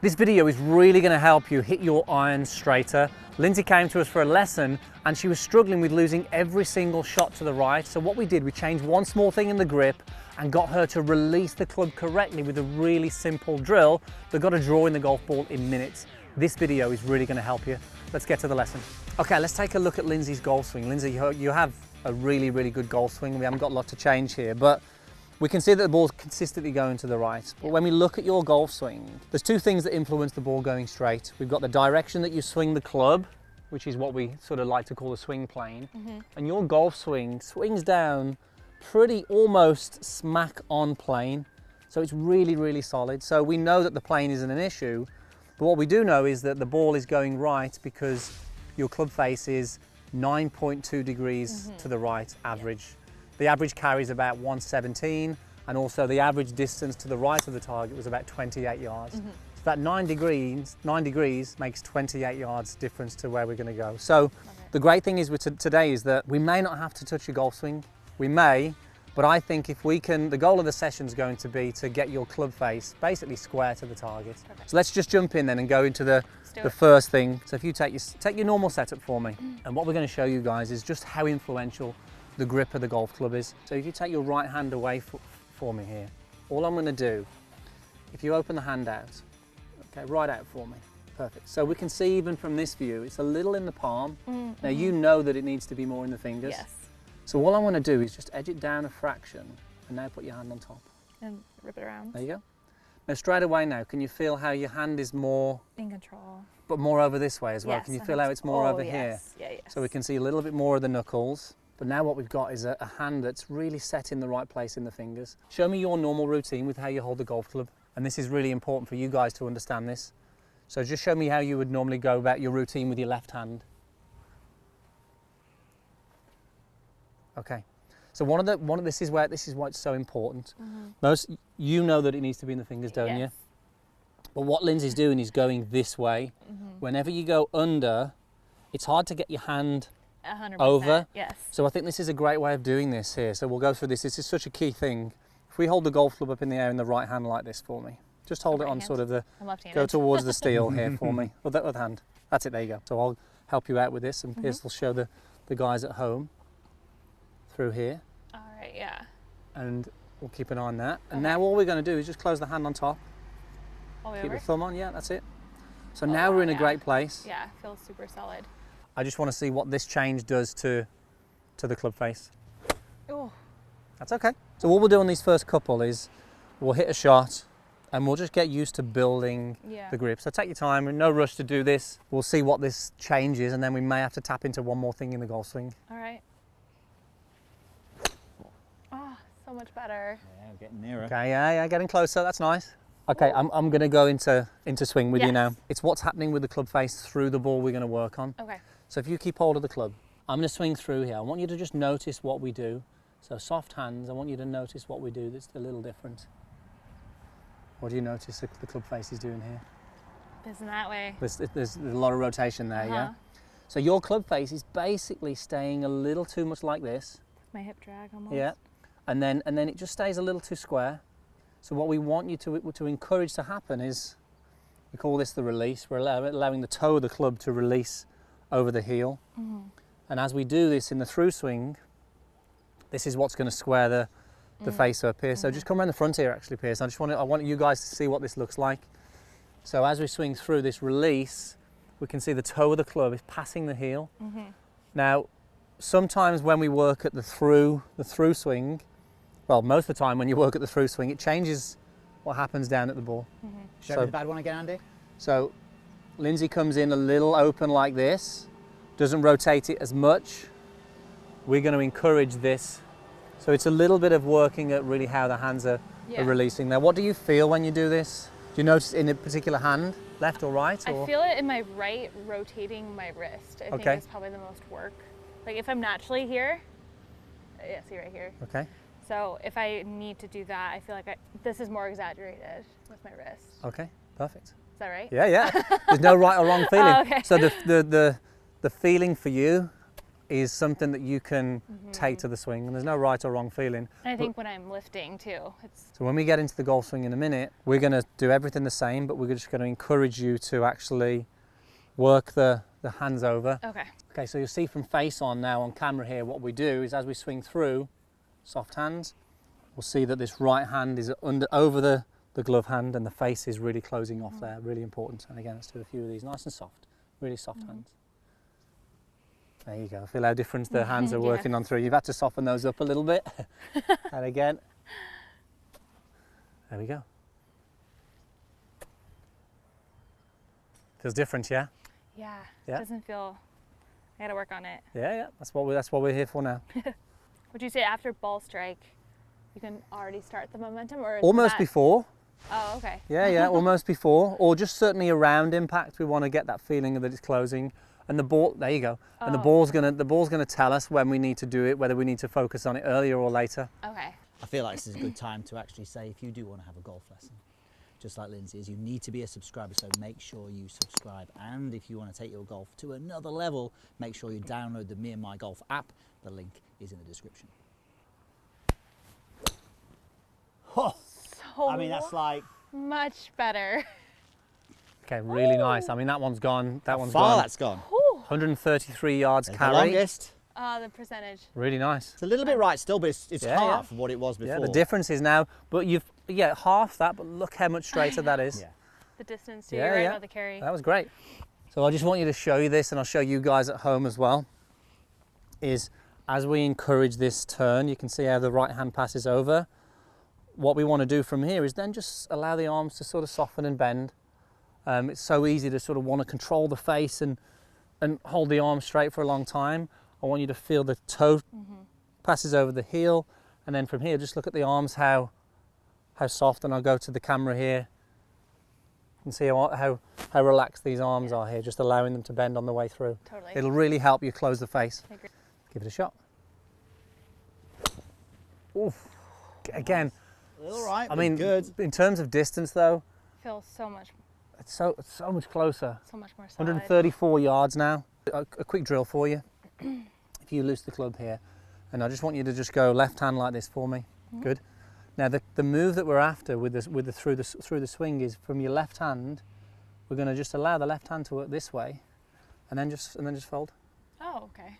This video is really going to help you hit your irons straighter. Lindsey came to us for a lesson and she was struggling with losing every single shot to the right. So what we did, we changed one small thing in the grip and got her to release the club correctly with a really simple drill that got her drawing the golf ball in minutes. This video is really going to help you. Let's get to the lesson. Okay, let's take a look at Lindsey's golf swing. Lindsey, you have a really, really good golf swing. We haven't got a lot to change here, but we can see that the ball's consistently going to the right. But when we look at your golf swing, there's two things that influence the ball going straight. We've got the direction that you swing the club, which is what we sort of like to call the swing plane. And your golf swing swings down pretty almost smack on plane. So it's really, really solid. So we know that the plane isn't an issue, but what we do know is that the ball is going right because your club face is 9.2 degrees to the right average. The average carry is about 117, and also the average distance to the right of the target was about 28 yards. So that 9 degrees makes 28 yards difference to where we're going to go. So the great thing is with today is that we may not have to touch your golf swing. We may, but I think if we can, the goal of the session is going to be to get your club face basically square to the target. So let's just jump in then and go into the first thing. So if you take your normal setup for me, and what we're going to show you guys is just how influential the grip of the golf club is. So if you take your right hand away for me here, all I'm going to do, if you open the hand out, okay, right out for me, perfect. So we can see even from this view, it's a little in the palm. Now you know that it needs to be more in the fingers. Yes. So all I want to do is just edge it down a fraction, and now put your hand on top. And rip it around. There you go. Now straight away now, can you feel how your hand is more in control? But more over this way as well. Yes, can you feel how it's more over here? Yeah, yes. So we can see a little bit more of the knuckles. But now what we've got is a hand that's really set in the right place in the fingers. Show me your normal routine with how you hold the golf club. And this is really important for you guys to understand this. So just show me how you would normally go about your routine with your left hand. Okay. So this is why it's so important. You know that it needs to be in the fingers, don't you? But what Lindsey's doing is going this way. Whenever you go under, it's hard to get your hand 100%, over. Yes. So I think this is a great way of doing this here. So we'll go through this. This is such a key thing. If we hold the golf club up in the air in the right hand like this for me, just hold it on sort of the, go towards the steel here for me, with that other hand. That's it, there you go. So I'll help you out with this, and Pierce will show the guys at home through here. All right, yeah. And we'll keep an eye on that. And now all we're going to do is just close the hand on top. All the way Keep over? the thumb on, yeah, that's it. So now we're in a great place. Yeah, it feels super solid. I just want to see what this change does to the club face. Oh. That's okay. So what we'll do on these first couple is we'll hit a shot and we'll just get used to building the grip. So take your time, no rush to do this. We'll see what this changes, and then we may have to tap into one more thing in the golf swing. All right. Oh, so much better. Yeah, we're getting nearer. Okay, yeah, getting closer, that's nice. Okay, I'm going to go into swing with you now. It's what's happening with the club face through the ball we're going to work on. Okay. So if you keep hold of the club, I'm going to swing through here. I want you to just notice what we do. So soft hands, I want you to notice what we do that's a little different. What do you notice the club face is doing here? Isn't that way? There's a lot of rotation there, yeah? So your club face is basically staying a little too much like this. My hip drag almost. Yeah, and then it just stays a little too square. So what we want you to encourage to happen is, we call this the release. We're allowing the toe of the club to release over the heel. And as we do this in the through swing, this is what's going to square the face up here. So just come around the front here actually, Pierce. I want you guys to see what this looks like. So as we swing through this release, we can see the toe of the club is passing the heel. Now, sometimes when we work at the through swing, well, most of the time when you work at the through swing, it changes what happens down at the ball. Show me the bad one again, Andy. So Lindsey comes in a little open like this, doesn't rotate it as much. We're going to encourage this. So it's a little bit of working at really how the hands are releasing. Now, what do you feel when you do this? Do you notice in a particular hand, left or right? Or? I feel it in my right, rotating my wrist. I think it's probably the most work. Like if I'm naturally here, yeah, see right here. Okay. So if I need to do that, I feel like this is more exaggerated with my wrist. Okay, perfect. Is that right? Yeah. There's no right or wrong feeling. Oh, okay. So the feeling for you is something that you can take to the swing, and there's no right or wrong feeling. And I think when I'm lifting too, so when we get into the golf swing in a minute, we're going to do everything the same, but we're just going to encourage you to actually work the hands over. Okay. Okay, so you'll see from face on now on camera here, what we do is as we swing through, soft hands, we'll see that this right hand is over the glove hand, and the face is really closing off there, really important. And again, let's do a few of these, nice and soft, really soft hands. There you go, feel how different the hands are working on through. You've had to soften those up a little bit. And again, there we go. Feels different, yeah? Yeah, Yeah. it doesn't feel, I gotta work on it. Yeah, that's what we're here for now. Would you say after ball strike, you can already start the momentum, or Almost before. Oh, okay. Yeah, almost before, or just certainly around impact. We want to get that feeling that it's closing, and the ball. There you go. And the ball's gonna tell us when we need to do it, whether we need to focus on it earlier or later. Okay. I feel like this is a good time to actually say, if you do want to have a golf lesson, just like Lindsey is, you need to be a subscriber, so make sure you subscribe. And if you want to take your golf to another level, make sure you download the Meandmygolf app. The link is in the description. Oh, So I mean, that's like much better. Okay, really nice. I mean, that one's gone. That one's far gone. that's gone. 133 yards There's carry. the longest. The percentage. Really nice. It's a little bit right still, but it's half of what it was before. Yeah, the difference is now, but half that, but look how much straighter that is. Yeah. The distance too, right about the carry. That was great. So I just want you to show you this, and I'll show you guys at home as well, is as we encourage this turn, you can see how the right hand passes over. What we want to do from here is then just allow the arms to sort of soften and bend. It's so easy to sort of want to control the face and hold the arm straight for a long time. I want you to feel the toe passes over the heel, and then from here just look at the arms, how soft, and I'll go to the camera here and see how relaxed these arms are here, just allowing them to bend on the way through. Totally. It'll really help you close the face. I agree. Give it a shot. Oof. Again, All right, I mean, good. in terms of distance though, Feels so much it's so much closer. more solid. 134 yards now. A quick drill for you. If you loose the club here, and I just want you to just go left hand like this for me. Good. Now the move that we're after with the through the swing is from your left hand. We're going to just allow the left hand to work this way, and then just fold. Oh, okay.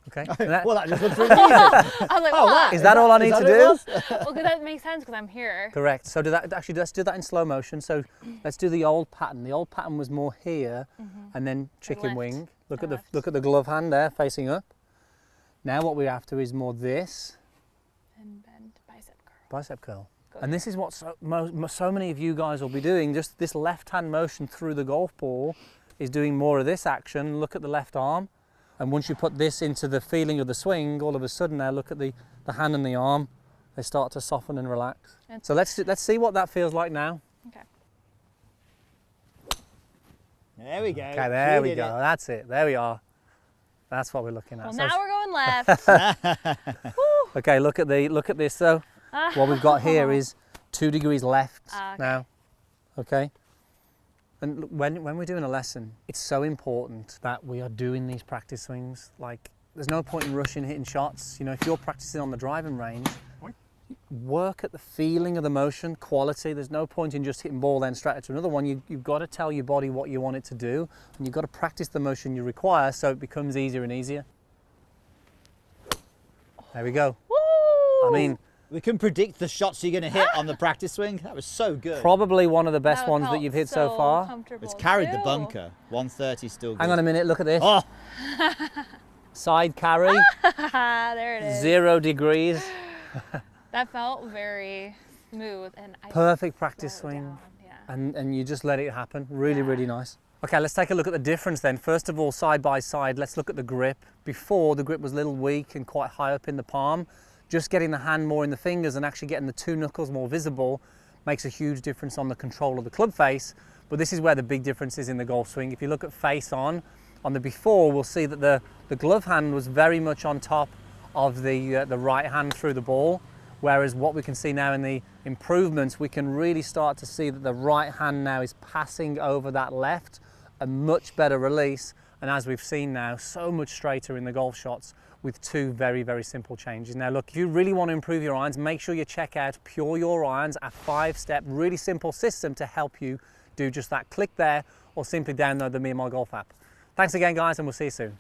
Okay. Well, that just looks really easy. I was like, what? Is that all I need to do? Well, because that makes sense because I'm here. Correct. So let's do that in slow motion. So let's do the old pattern. The old pattern was more here, and then chicken left wing. Look and at the glove hand there facing up. Now what we're after is more this. And bend bicep curl. Bicep curl. And this is what so many of you guys will be doing. Just this left hand motion through the golf ball is doing more of this action. Look at the left arm. And once you put this into the feeling of the swing, all of a sudden now look at the hand and the arm. They start to soften and relax. So let's see what that feels like now. Okay. There we go. Okay, there we go. That's it. There we are. That's what we're looking at. Well, So now we're going left. okay, look at this though. What we've got here is 2 degrees left Okay. now. Okay. And look, when we're doing a lesson, it's so important that we are doing these practice swings. Like, there's no point in rushing hitting shots. You know, if you're practicing on the driving range, work at the feeling of the motion, quality. There's no point in just hitting ball then straight to another one. You've got to tell your body what you want it to do, and you've got to practice the motion you require so it becomes easier and easier. There we go. Woo! I mean, we can predict the shots you're going to hit on the practice swing. That was so good. probably one of the best That ones that felt you've hit so far. comfortable It's carried the too. bunker. 130 still good. Hang on a minute, look at this. Oh, Side carry, There it is. 0 degrees. That felt very smooth and I Perfect practice slowed swing. down, yeah. And you just let it happen. Really, really nice. Okay, let's take a look at the difference then. First of all, side by side, let's look at the grip. Before, the grip was a little weak and quite high up in the palm. Just getting the hand more in the fingers and actually getting the 2 knuckles more visible makes a huge difference on the control of the club face. But this is where the big difference is in the golf swing. If you look at face on the before, we'll see that the glove hand was very much on top of the right hand through the ball. Whereas what we can see now in the improvements, we can really start to see that the right hand now is passing over that left, a much better release, And as we've seen now, so much straighter in the golf shots with two very, very simple changes. Now look, if you really want to improve your irons, make sure you check out Pure Your Irons, a 5-step, really simple system to help you do just that. Click there or simply download the Me and My Golf app. Thanks again, guys, and we'll see you soon.